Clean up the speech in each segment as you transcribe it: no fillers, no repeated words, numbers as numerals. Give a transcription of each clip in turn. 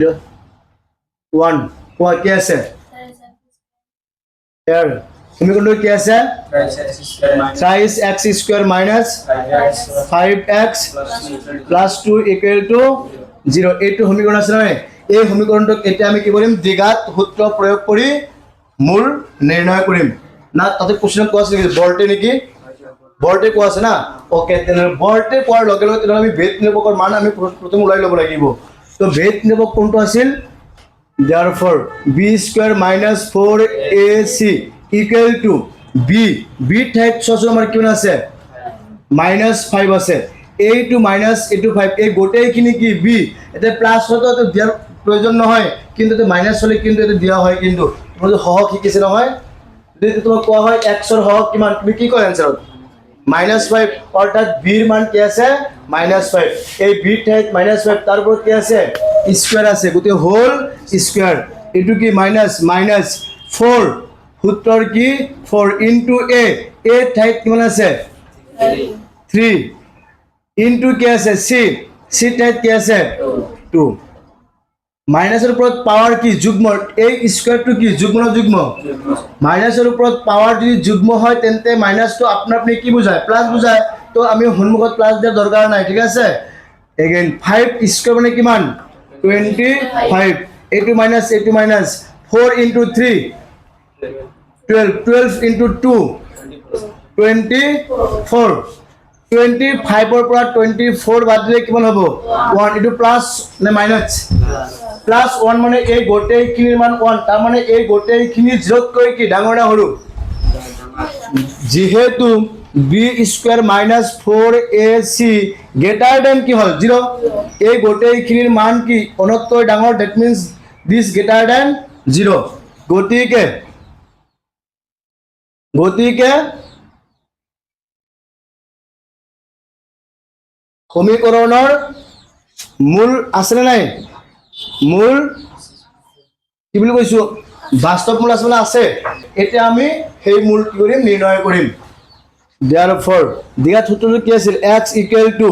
1 কোৱা কি আছে ইয়াৰ সমীকৰণটো কি আছে 3x² minus 5x plus 2 equal to 0 এইটো সমীকৰণ আছে নহয় এই সমীকৰণটোক এতিয়া আমি কি কৰিম দ্বিঘাত সূত্ৰ প্ৰয়োগ কৰি মূল নিৰ্ণয় কৰিম না তাতে কোশ্চেন কোৱা আছে বলটে নেকি বলটে কোৱা আছে না ওকে তেনে বলটে কোৱাৰ লগে লগে তেনে আমি ভেদ নিৰূপকৰ মান আমি প্ৰথম ওলাই ল'ব লাগিব তো ভেদ নিৰূপক কোনটো আছিল therefore b² minus 4ac equal to b ঠাইত সসু আমাৰ কিমান আছে -5 আছে a to minus a to 5 এই গোটেইখিনি কি b এতে প্লাস হতো তো দিয়াৰ প্ৰয়োজন নহয় কিন্তু তে মাইনাস হলে কিন্তু এতে দিয়া হয় কিন্তু তোমালোকে সহগ শিকিছে নহয় যদি তোমাক কোৱা হয় x ৰ সহগ কিমান তুমি কি কয় আনসাৰত -5 অৰ্থাৎ b ৰ মান কি আছে -5 এই b ঠাইত -5 তাৰ ওপৰত কি আছে স্কয়াৰ আছে গোটেই হোল স্কয়াৰ এটু কি -4 সূত্ৰৰ কি 4 into a ঠাইত কিমান আছে 3 into কি আছে c ঠাইত কি আছে 2 মাইনাসের উপর পাওয়ার কি যুগ্ম এই স্কয়ারটো কি যুগ্ম না যুগ্ম মাইনাসের উপর পাওয়ার যদি যুগ্ম হয় তেন্তে মাইনাস তো আপনা আপনি কি বোঝায় প্লাস বোঝায় তো আমি সন্মুখত প্লাস দেওয়ার দরকার নাই ঠিক আছে এগেইন 5 স্কয়ার মানে কিমান 25 a2 minus 4 into 3 12 into 2 24 25 ৰ পৰা 24 বাদ দিলে কিমান হ'ব 1 ইটো প্লাস নে মাইনাস প্লাস 1 মানে এই গোটেইখিনিৰ মান 1 তাৰ মানে এই গোটেইখিনি যোগ কৰি কি ডাঙৰ না সৰু যেহেতু b² minus 4ac greater than কি হল 0 এই গোটেইখিনিৰ মান কি অনতকৈ ডাঙৰ that means this greater than 0 গতিকে সমীকৰণৰ মূল আছে নাই মূল কি বুলি কৈছো বাস্তৱ মূল আছে এতিয়া আমি সেই মূল কি কৰিম নিৰ্ণয় কৰিম therefore দ্বিঘাত সূত্ৰটো কি আছিল x equal to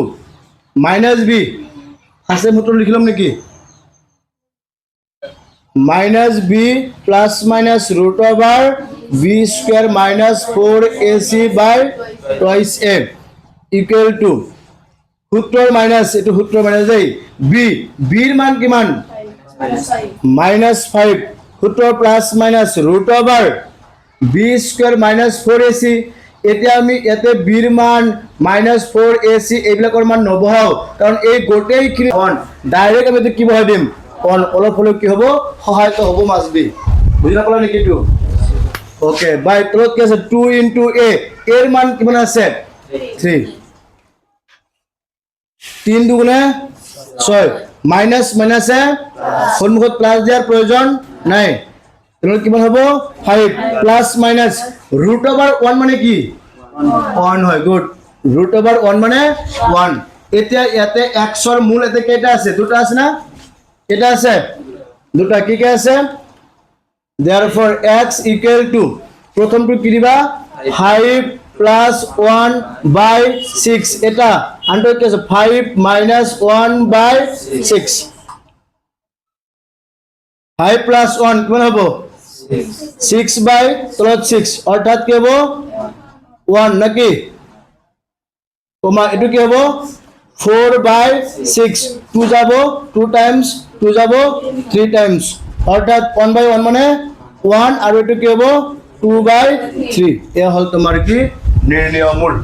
-b আছে সূত্ৰ লিখিলাম নেকি -b plus minus root over b² minus 4ac by twice a equal to সূত্ৰৰ মাইনাস এটো সূত্ৰৰ মাইনাস দেই b ৰ মান কিমান -5 সূত্ৰৰ plus minus root over b² minus 4ac এতিয়া আমি এতে b ৰ মান -4ac এইবিলাকৰ মান নবহাও কাৰণ এই গোটেইখিনি অন ডাইৰেক্ট আমি কি বহাই দিম অন অলপ হলে কি হ'ব সহায়ক হ'ব মাছবি বুজি নাপালা নেকি তো ওকে বাই তলত কি আছে 2 into a এর মান কিমান আছে 3 3 দুগুণে 6 মাইনাস মাইনাসে সন্মুখত প্লাস দিয়াৰ প্ৰয়োজন নাই তেনে কিমান হ'ব 5 প্লাস মাইনাস root over 1 মানে কি 1 হয় গুড root over 1 মানে 1 এতিয়া ইয়াতে x ৰ মূল এতে কেইটা আছে দুটা আছে না এটা আছে দুটা কি কি আছে therefore x equal to প্রথমটো কি দিবা 5 plus 1 by 6 এটা আনটো কি আছে 5 minus 1 by 6 5 plus 1 কিমান হ'ব 6 by 6 অর্থাৎ কি হ'ব 1 নাকি কমা এটো কি হ'ব 4 by 6 2 যাব 2 times 2 যাব 3 times অর্থাৎ 1 by 1 মানে 1 আৰু এটো কি হ'ব 2 by 3 এ হল তোমাৰ কি নিৰ্ণয় মূল